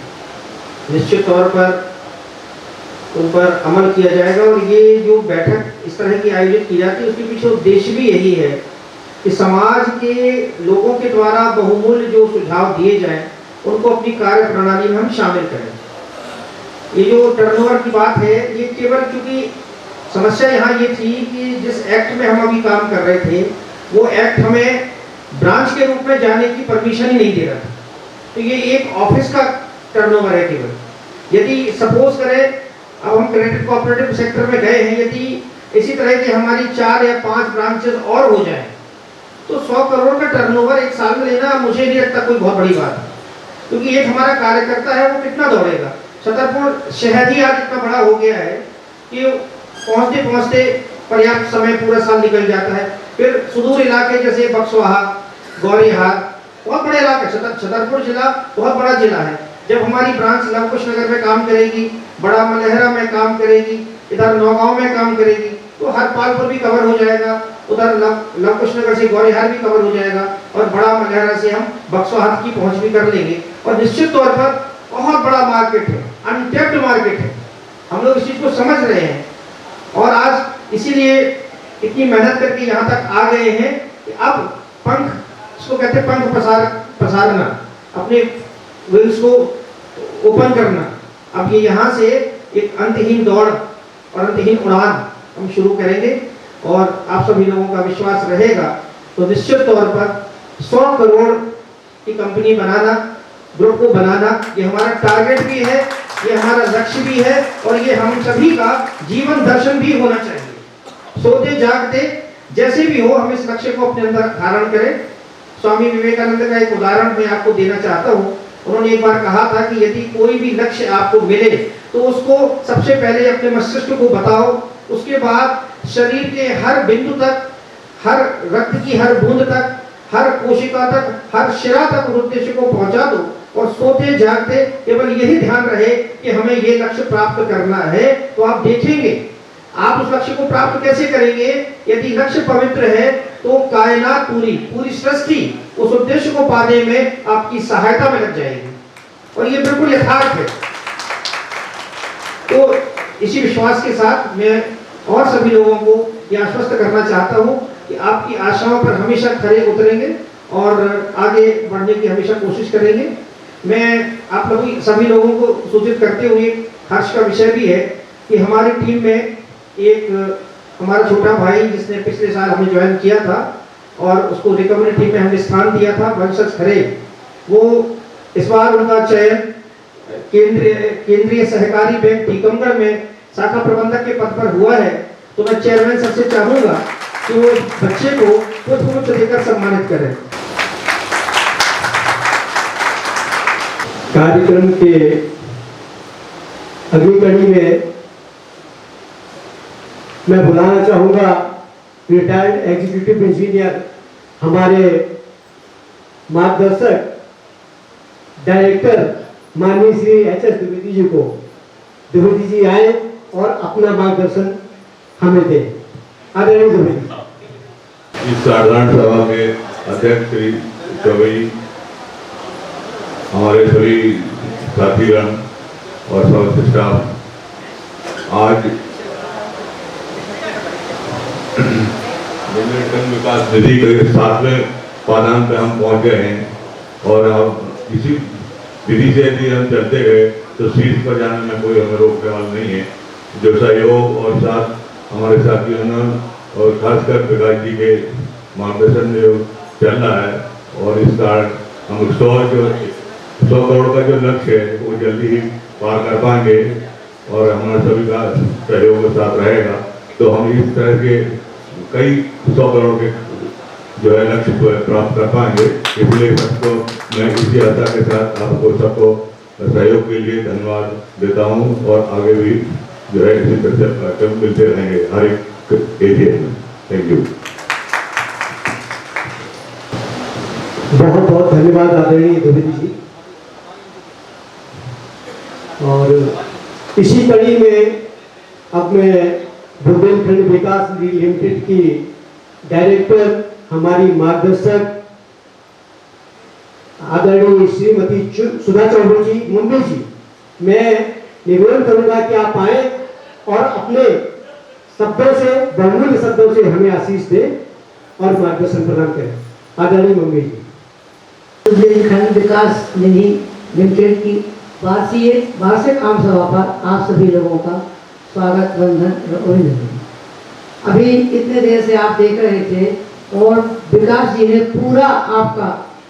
निश्चित तौर पर उन पर अमल किया जाएगा। और ये जो बैठक इस तरह की आयोजित की जाती है, उसके पीछे उद्देश्य भी यही है कि समाज के लोगों के द्वारा बहुमूल्य जो सुझाव दिए जाएं, उनको अपनी कार्य प्रणाली में हम शामिल करें। ये जो टर्नओवर की बात है, ये केवल क्योंकि समस्या यहाँ ये थी कि जिस एक्ट में हम अभी काम कर रहे थे, वो एक्ट हमें ब्रांच के रूप में जाने की परमिशन ही नहीं दे रहा था। तो ये एक ऑफिस का टर्नओवर है केवल। यदि सपोज करें अब हम क्रेडिट कोऑपरेटिव सेक्टर में गए हैं, यदि इसी तरह की हमारी 4 या 5 ब्रांचेस और हो जाए तो 100 करोड़ का टर्नओवर 1 साल में लेना मुझे नहीं लगता कोई बहुत बड़ी बात है। क्योंकि एक हमारा कार्यकर्ता है, वो कितना दौड़ेगा। छतरपुर शहर ही आज इतना बड़ा हो गया है कि पहुंचते पहुंचते पर्याप्त समय पूरा साल निकल जाता है। फिर सुदूर इलाके जैसे बक्सवाहा, गौरीहाट, बहुत बड़े इलाके, छतरपुर जिला बहुत बड़ा जिला है। जब हमारी ब्रांच लवकुश नगर में काम करेगी, बड़ा मलहरा में काम करेगी, इधर नौगांव में काम करेगी, तो हर पालपुर भी कवर हो जाएगा, उधर लवकुश नगर से गौरीहाट भी कवर हो जाएगा, और बड़ा मलहरा से हम बक्सवाहा की पहुंच भी कर लेंगे। और निश्चित तौर पर बहुत बड़ा मार्केट है, अनटैप्ड मार्केट है। हम लोग इस चीज को समझ रहे हैं और आज इसीलिए इतनी मेहनत करके यहाँ तक आ गए हैं कि अब पंख, इसको कहते हैं पंख पसारना, अपने विंग्स को ओपन करना। अब ये यहाँ से एक अंतहीन दौड़ और अंतहीन उड़ान हम शुरू करेंगे, और आप सभी लोगों का विश्वास रहेगा तो निश्चित तौर पर 100 करोड़ की कंपनी बनाना, ग्रुप को बनाना, ये हमारा टारगेट भी है, ये हमारा लक्ष्य भी है और ये हम सभी का जीवन दर्शन भी होना चाहिए। सोते जागते जैसे भी हो हम इस लक्ष्य को अपने अंदर धारण करें। स्वामी विवेकानंद का एक उदाहरण मैं आपको देना चाहता हूँ। उन्होंने एक बार कहा था कि यदि कोई भी लक्ष्य आपको मिले तो उसको सबसे पहले अपने मस्तिष्क को बताओ, उसके बाद शरीर के हर बिंदु तक, हर रक्त की हर बूंद तक, हर कोशिका तक, हर शिरा तक उस उद्देश्य को पहुंचा दो और सोते जागते केवल यही ध्यान रहे कि हमें ये लक्ष्य प्राप्त करना है। तो आप देखेंगे आप उस लक्ष्य को प्राप्त कैसे करेंगे। यदि लक्ष्य पवित्र है तो कायनात पूरी सृष्टि उस उद्देश्य को पाने में आपकी सहायता में लग जाएगी और ये बिल्कुल यथार्थ है। तो इसी विश्वास के साथ मैं और सभी लोगों को यह आश्वस्त करना चाहता हूँ कि आपकी आशाओं पर हमेशा खरे उतरेंगे और आगे बढ़ने की हमेशा कोशिश करेंगे। मैं आप लोग सभी लोगों को सूचित करते हुए हर्ष का विषय भी है कि हमारी टीम में एक हमारा छोटा भाई जिसने पिछले साल हमें ज्वाइन किया था और उसको रिकवरी टीम में हमने स्थान दिया था, वंशज खरे, वो इस बार उनका चयन केंद्रीय सहकारी बैंक टीकमगढ़ में शाखा प्रबंधक के पद पर हुआ है। तो मैं चेयरमैन सर से चाहूंगा कि वो बच्चे को पुष्प देकर सम्मानित करें। कार्यक्रम के अगली कड़ी में मैं बुलाना चाहूंगा रिटायर्ड एग्जीक्यूटिव इंजीनियर, हमारे मार्गदर्शक डायरेक्टर माननीय श्री एच.एस. द्विवेदी जी को। द्विवेदी जी आए और अपना मार्गदर्शन हमें दें। आदरणीय द्विवेदी। इस साधारण सभा के अध्यक्ष श्री चौबे जी, हमारे सभी साथीगण और समस्त स्टाफ, आज बुंदेलखंड विकास निधि के 7वें पादान पे हम पहुंच गए हैं और अब इसी विधि से यदि हम चलते गए तो शीर्ष पर जाने में कोई हमें रोकने वाला नहीं है। जो सहयोग और साथ हमारे साथियों ने और खासकर विकास जी के मार्गदर्शन में जो चल रहा है और इस कारण हम 100 करोड़ का जो लक्ष्य है वो जल्दी ही पार कर पाएंगे और हमारा सभी का सहयोग के साथ रहेगा। तो हम इस तरह के कई 100 करोड़ के जो है लक्ष्य को प्राप्त कर पाएंगे। इसलिए सबको मैं इसी आशा के साथ आपको सबको सहयोग के लिए धन्यवाद देता हूँ और आगे भी जो है इसी तरह से कार्यक्रम मिलते रहेंगे हर एक एरिया में। Thank you. बहुत बहुत धन्यवाद आदरणीय द्विवेदी जी। और इसी कड़ी में अब मैं बुंदेलखंड विकास निधि लिमिटेड की डायरेक्टर, हमारी मार्गदर्शक आदरणीय श्रीमती सुधा चौबे जी, मुंबई जी, मैं निवेदन करूंगा कि आप आए और अपने शब्दों से, बहुमूल्य शब्दों से हमें आशीष दें और मार्गदर्शन प्रदान करें। आदरणीय मुंबई जी। बुंदेलखंड विकास निधि लिमिटेड की वार्षिक आम सभा पर आप सभी लोगों का स्वागत, वंदन और अभिनंदन। अभी इतने देर से आप देख रहे थे और विकास जी ने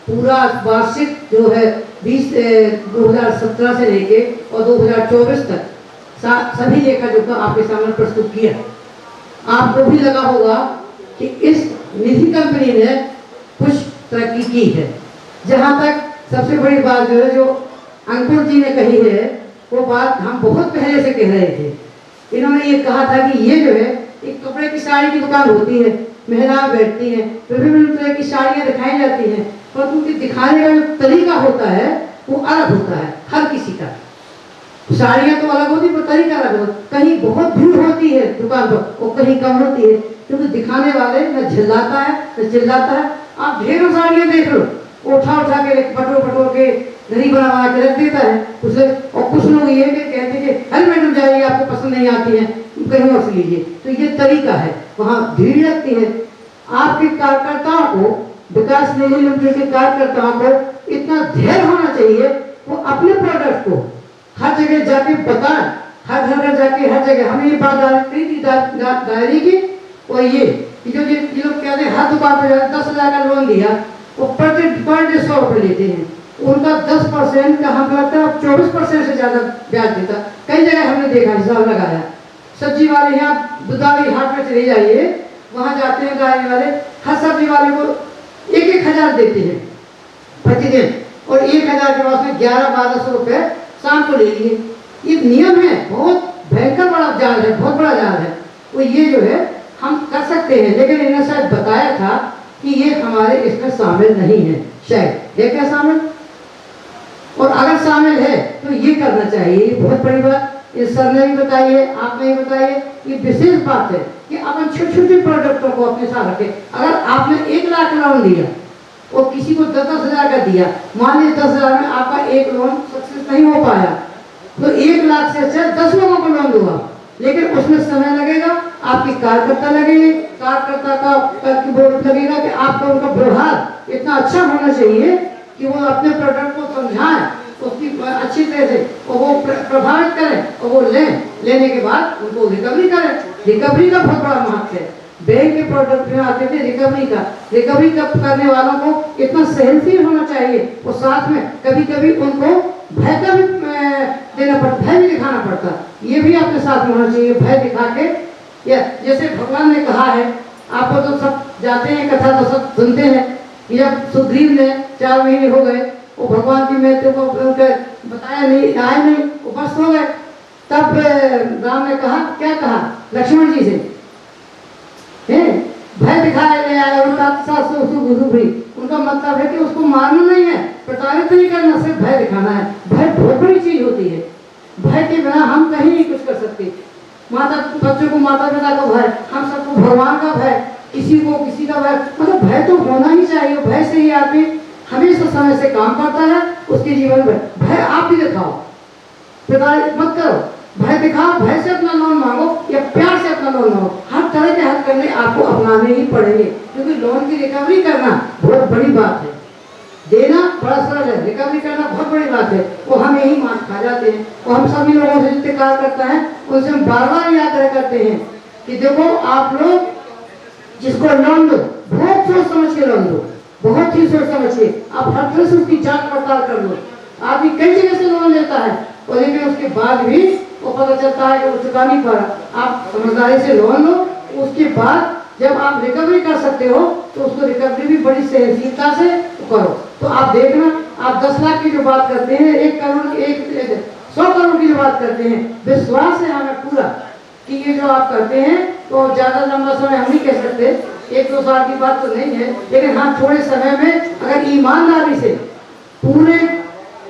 पूरा वार्षिक जो है 2017 से लेके और 2024 तक सभी लेखा जोखा आपके सामने प्रस्तुत किया। आपको भी लगा होगा कि इस निधि कंपनी ने कुछ तरक्की की है। जहाँ तक सबसे बड़ी बात जो है, जो अंकुर जी ने कही है, वो बात हम बहुत पहले से कह रहे थे। इन्होंने ये कहा था कि ये जो है एक कपड़े की साड़ी की दुकान होती है, महिलाएं बैठती हैं, विभिन्न तरह की साड़ियाँ दिखाई जाती हैं, पर उनके दिखाने का जो तरीका होता है वो अलग होता है हर किसी का। साड़ियाँ तो अलग होती है पर तरीका अलग होता है। कहीं बहुत भीड़ होती है दुकान पर और कहीं कम होती है, क्योंकि दिखाने वाले न झिल्लाता है न चिल्लाता है। आप ढेरों साड़ियाँ देख लो, उठा के पटो के घड़ी बना के रख देता है उसे। और कुछ लोग ये कहते हैं कि अरे मैडम जाइए, आपको पसंद नहीं आती है, कहीं और से लीजिए। तो ये तरीका है, वहाँ भीड़ लगती है। आपके कार्यकर्ताओं को, विकास निधि लिमिटेड के कार्यकर्ताओं को इतना धैर्य होना चाहिए, वो अपने प्रोडक्ट को हर जगह जाके बताएं, हर घर जाके हर जगह। हमें ये बात डायरी की और ये जो लोग कहते हैं हर दुकान पर 10,000 का लोन दिया, वो पर डे 100 रुपये लेते हैं। उनका 10% का हम लगता है 24% से ज़्यादा ब्याज देता। कई जगह हमने देखा, हिसाब लगाया, सब्जी वाले यहाँ दुधारी हाट में चले जाइए, वहाँ जाते हैं गाड़ी वाले, हर सब्जी वाले को 1,000 देते हैं प्रतिदिन, और 1,000 के बाद में 1100-1200 रुपये शाम को ले लिए। ये नियम है, बहुत भयंकर बड़ा जाल है, बहुत बड़ा जाल है। तो ये जो है हम कर सकते हैं, लेकिन इन्होंने शायद बताया था कि ये हमारे इसमें शामिल नहीं है, शायद ये क्या शामिल, और अगर शामिल है तो ये करना चाहिए। ये बहुत बड़ी बात इस सर ने भी बताई है, आपने भी बताई है। ये विशेष बात है कि अपन छोटे छोटे प्रोडक्टों को अपने साथ रखें। अगर आपने 1 लाख लोन दिया और किसी को 10-10 हज़ार का दिया, मान लीजिए 10 हज़ार में आपका एक लोन सक्सेस नहीं हो पाया, तो 1 लाख से अच्छा 10 लोगों को लोन दूंगा, लेकिन उसमें समय लगेगा, आपकी कार्यकर्ता लगेगी, कार्यकर्ता का बोर्ड लगेगा कि आपका उनका व्यवहार इतना अच्छा होना चाहिए कि वो अपने प्रोडक्ट को समझाएं, उसकी अच्छी तरह से और वो प्रभावित करें, और वो लेने के बाद उनको रिकवरी करें। रिकवरी का बहुत बड़ा महत्व है। बैंक के प्रोडक्ट में आते थे रिकवरी करने वालों को इतना सहनशील होना चाहिए, और साथ में कभी कभी उनको भय का भी देना पड़ता, भय भी दिखाना पड़ता। ये भी आपके साथ में होना चाहिए, भय दिखा के। या जैसे भगवान ने कहा है, आपको तो सब जाते हैं, कथा तो सब सुनते हैं, जब सुग्रीव ने 4 महीने हो गए, वो भगवान की महत्व को बताया नहीं, आए नहीं, उपस्थ हो गए, तब राम ने कहा, क्या कहा लक्ष्मण जी से, भय दिखाया गया है, उनका उनका मतलब है कि उसको मारना नहीं है, प्रताड़ित नहीं करना, सिर्फ भय दिखाना है। भय बहुत बड़ी चीज होती है, भय के बिना हम कहीं नहीं कुछ कर सकते। बच्चों को माता पिता का भय, हम सबको भगवान का भय, किसी को किसी का भय, मतलब भय तो होना ही चाहिए। भय से ही आदमी हमेशा समय से काम करता है, उसके जीवन में भय आप भी दिखाओ, प्रताड़ित मत करो, भय दिखाओ, भय से अपना लोन मांगो या प्यार से अपना लोन मांगो, हर तरह के हद करने आपको अपनाने ही पड़ेंगे, क्योंकि लोन की रिकवरी करना बहुत बड़ी बात है। देना बड़ा सरल है, रिकवरी करना बहुत बड़ी बात है। वो हम यही मान खा जाते हैं, और हम सभी लोगों से जितने कार्य करता है उनसे हम बार बार याद करते हैं कि देखो आप लोग जिसको लोन दो, बहुत सोच समझ के लोन दो, बहुत ही सोच समझ के, आप हर तरह से उसकी जांच पड़ताल कर लो। आदमी कई जगह से लोन लेता है, और लेकिन उसके बाद भी वो पता चलता है कि वो चुका नहीं पा रहा। आप समझदारी से लोन लो, उसके बाद जब आप रिकवरी कर सकते हो तो उसको रिकवरी भी बड़ी सहनशीलता से करो। तो आप देखना, आप 10 लाख की जो बात करते हैं, 1 करोड़ 100 करोड़ की जो बात करते हैं, विश्वास है हमें पूरा कि ये जो आप करते हैं, तो ज्यादा लंबा समय हम नहीं कह सकते, 1-2 साल की बात तो नहीं है, लेकिन हाँ थोड़े समय में अगर ईमानदारी से पूरे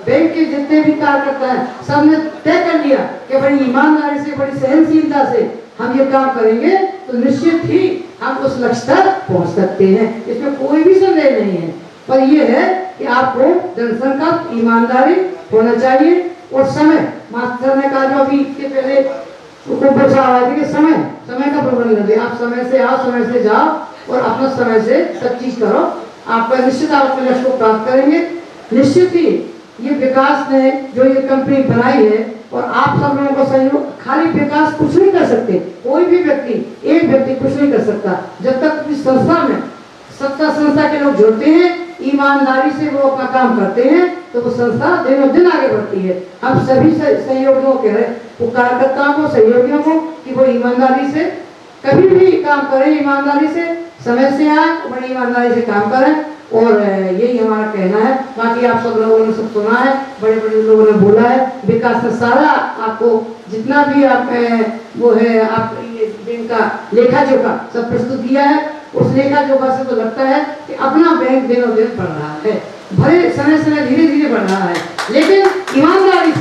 बैंक के जितने भी कार्यकर्ता है सबने तय कर लिया कि बड़ी ईमानदारी से, बड़ी सहनशीलता से हम ये काम करेंगे, तो निश्चित ही हम उस लक्ष्य तक पहुंच सकते हैं, इसमें कोई भी संदेह नहीं है। पर यह है कि आपको जनसंकल्प, ईमानदारी होना चाहिए, और समय, मास्टर ने कहा जो अभी इसके पहले पूछा हुआ है कि समय का प्रबंधन करिए। आप समय से आओ, समय से जाओ, और अपना समय से सब चीज करो, आपका निश्चित आप अपने लक्ष्य को प्राप्त करेंगे। निश्चित ही ये विकास ने जो ये कंपनी बनाई है, और आप सब लोगों का सहयोग, खाली विकास कुछ नहीं कर सकते, कोई भी व्यक्ति, एक व्यक्ति कुछ नहीं कर सकता जब तक इस संस्था में संस्था के लोग जुड़ते हैं, ईमानदारी से वो अपना काम करते हैं, तो वो संस्था दिनों दिन आगे बढ़ती है। हम सभी सहयोगियों कह रहे, वो कार्यकर्ताओं को, सहयोगियों को, कि वो ईमानदारी से कभी भी काम करें, ईमानदारी से समय से आए, बड़ी ईमानदारी से काम करें, और यही हमारा कहना है। बाकी आप सब लोगों ने सब सुना है, बड़े बड़े लोगों ने बोला है, विकास ने सारा आपको जितना भी आप वो है, आप बैंक का लेखा जोखा सब प्रस्तुत किया है। उस लेखा जोखा से तो लगता है कि अपना बैंक दिनों दिन बढ़ रहा है, भले समय समय धीरे धीरे बढ़ रहा है, लेकिन ईमानदारी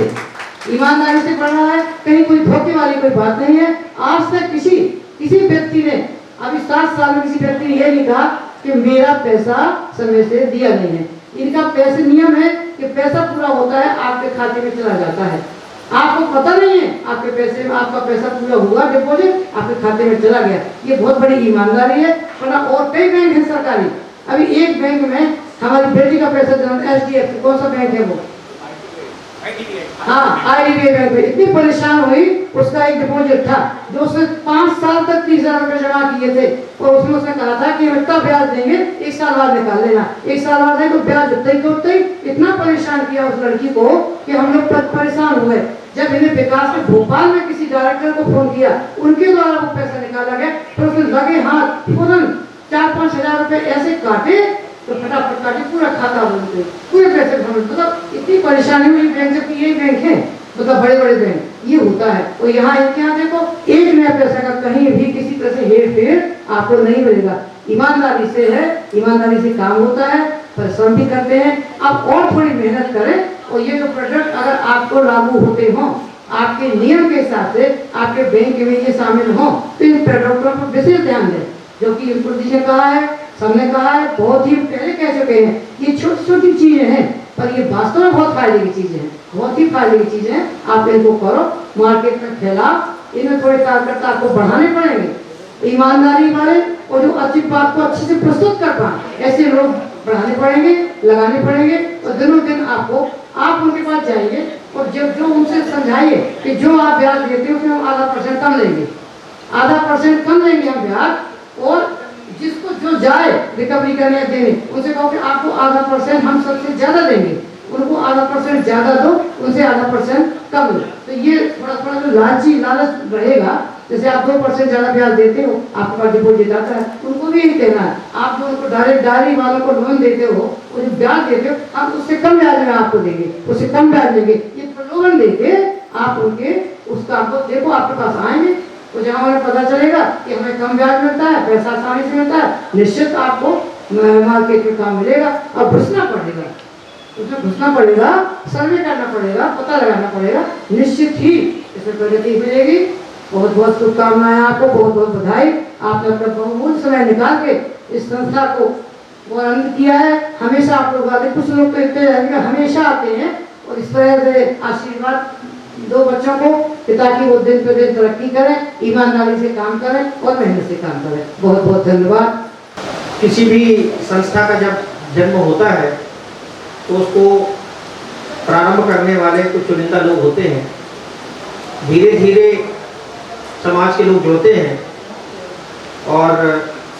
से बढ़ रहा है, कहीं कोई धोखे वाली कोई बात नहीं है। आज तक किसी व्यक्ति ने, अभी 7 साल में किसी व्यक्ति ने यह नहीं कहा कि मेरा पैसा समय से दिया नहीं है। इनका पैसे नियम है कि पैसा पूरा होता है, आपके खाते में चला जाता है, आपको पता नहीं है आपके पैसे में, आपका पैसा पूरा हुआ, डिपॉजिट आपके खाते में चला गया। ये बहुत बड़ी ईमानदारी है। वरना और कई बैंक है सरकारी, अभी एक बैंक में हमारी बेटी का पैसा जमा, HDFC, कौन सा बैंक है वो, हाँ IDBI बैंक में इतनी परेशान हुई, उसका एक डिपॉजिट था जो उसने 5 साल तक 30,000 रुपए जमा किए थे, और उसमें उसने कहा था कि हम इतना ब्याज देंगे, 1 साल बाद निकाल लेना। 1 साल बाद है तो ब्याज उठते ही इतना परेशान किया उस लड़की को कि हम लोग परेशान हुए। जब इन्हें विकास के भोपाल में किसी डायरेक्टर को फोन किया, उनके द्वारा वो पैसा निकाला गया, तो उसने लगे हाथ तुरंत 4-5 हजार रुपए ऐसे काटे, तो फटाफट काटे, पूरा खाता बंद कर, पूरे पैसे भर। मतलब इतनी परेशानी हुई बैंक, जबकि यही बैंक है, मतलब बड़े बड़े बैंक, ये होता है। और यहाँ देखो, एक नया पैसा का कहीं भी किसी तरह से हेर फेर आपको नहीं मिलेगा। ईमानदारी से है, ईमानदारी से काम होता है, परिश्रम भी करते हैं। आप और थोड़ी मेहनत करें, और ये जो प्रोडक्ट अगर आपको लागू होते हों, आपके नियम के हिसाब से आपके बैंक में ये शामिल हों, तो इन प्रोडक्टों पर विशेष ध्यान दें। जो कि जी ने कहा है, सबने कहा है, बहुत ही पहले कह चुके हैं, ये छोटी छोटी चीजें हैं, पर ये वास्तव में बहुत फायदे की चीजें हैं, बहुत ही फायदे की चीजें हैं। आप इनको करो, मार्केट में फैलाओ, इनमें थोड़े कार्यकर्ता आपको बढ़ाने पड़ेंगे, ईमानदारी वाले, और जो अच्छी बात को अच्छे से प्रस्तुत कर पाए, ऐसे लोग बढ़ाने पड़ेंगे, लगाने पड़ेंगे। और दिनों दिन आप उनके पास जाइए, और जो उनसे समझाइए कि जो आप ब्याज देते हो उसमें हम आधा % कम लेंगे, आधा % कम लेंगे हम ब्याज, और जिसको जो जाए रिकवरी करने देने, उनसे कहो कि आपको आधा % हम सबसे ज्यादा देंगे, उनको आधा % ज्यादा दो, उनसे आधा % कम लो। तो ये थोड़ा जो लालच रहेगा, जैसे आप 2% ज्यादा ब्याज देते हो, आपके पास डिपोजिट आता है, उनको भी यही कहना है। आप जो उनको डायरेक्ट डायरी वालों को लोन देते हो, वो जो ब्याज देते हो, आप उससे कम ब्याज में आपको देंगे, उससे कम ब्याज देंगे। ये प्रलोभन देके आप उनके उसका आपको देखो, आपके पास आएंगे, तो जहाँ उन्हें पता चलेगा कि हमें कम ब्याज मिलता है, पैसा आसानी से मिलता है, निश्चित आपको मार्केट में काम मिलेगा। और घुसना पड़ेगा, उसमें घुसना पड़ेगा, सर्वे करना पड़ेगा, पता लगाना पड़ेगा, निश्चित ही इसमें प्रगति मिलेगी। बहुत बहुत शुभकामनाएं आपको, बहुत बहुत बधाई। आपने अपना बहुमूल्य समय निकाल के इस संस्था को गौरवान्वित किया है। हमेशा आप लोग आते, कुछ लोग तो इतने हमेशा आते हैं, और इस तरह से आशीर्वाद दो बच्चों को, ताकि वो दिन पे दिन तरक्की करें, ईमानदारी से काम करें और मेहनत से काम करें। बहुत बहुत धन्यवाद। किसी भी संस्था का जब जन्म होता है तो उसको प्रारंभ करने वाले कुछ चुनिंदा लोग होते हैं, धीरे धीरे समाज के लोग जुड़ते हैं और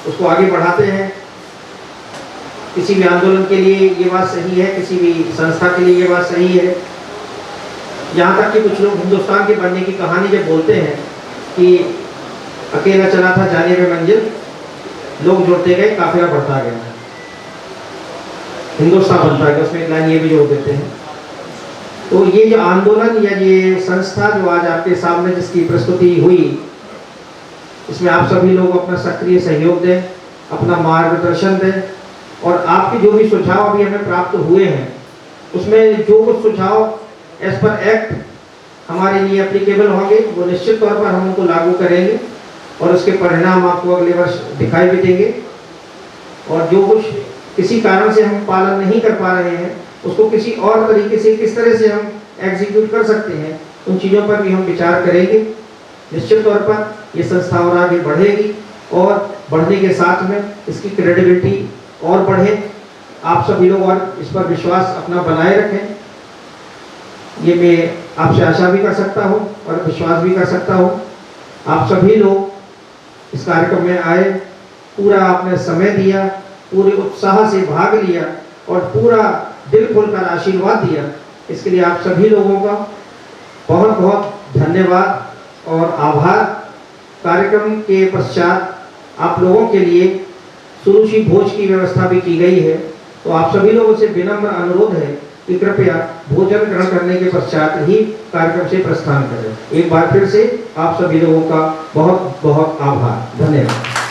उसको आगे बढ़ाते हैं। किसी भी आंदोलन के लिए ये बात सही है, किसी भी संस्था के लिए ये बात सही है। यहाँ तक कि कुछ लोग हिंदुस्तान के बनने की कहानी जब बोलते हैं कि अकेला चला था जाने में मंजिल, लोग जुड़ते गए, काफिला बढ़ता गया, हिंदुस्तान बनता गया। उसमें एक लाइन ये भी जोड़ देते हैं। तो ये जो आंदोलन या ये संस्था जो आज आपके सामने जिसकी प्रस्तुति हुई, इसमें आप सभी लोग अपना सक्रिय सहयोग दें, अपना मार्गदर्शन दें, और आपके जो भी सुझाव अभी हमें प्राप्त हुए हैं, उसमें जो कुछ सुझाव एज पर एक्ट हमारे लिए एप्लीकेबल होंगे, वो निश्चित तौर पर हम उनको लागू करेंगे, और उसके परिणाम आपको अगले वर्ष दिखाई भी देंगे। और जो कुछ किसी कारण से हम पालन नहीं कर पा रहे हैं, उसको किसी और तरीके से किस तरह से हम एग्जीक्यूट कर सकते हैं, उन चीज़ों पर भी हम विचार करेंगे। निश्चित तौर पर ये संस्था और आगे बढ़ेगी, और बढ़ने के साथ में इसकी क्रेडिबिलिटी और बढ़े। आप सभी लोग और इस पर विश्वास अपना बनाए रखें, ये मैं आपसे आशा भी कर सकता हूँ और विश्वास भी कर सकता हूँ। आप सभी लोग इस कार्यक्रम में आए, पूरा आपने समय दिया, पूरे उत्साह से भाग लिया, और पूरा दिल खोलकर आशीर्वाद दिया। इसके लिए आप सभी लोगों का बहुत बहुत धन्यवाद और आभार। कार्यक्रम के पश्चात आप लोगों के लिए सुरुचि भोज की व्यवस्था भी की गई है, तो आप सभी लोगों से विनम्र अनुरोध है कि कृपया भोजन ग्रहण करने के पश्चात ही कार्यक्रम से प्रस्थान करें। एक बार फिर से आप सभी लोगों का बहुत बहुत आभार, धन्यवाद।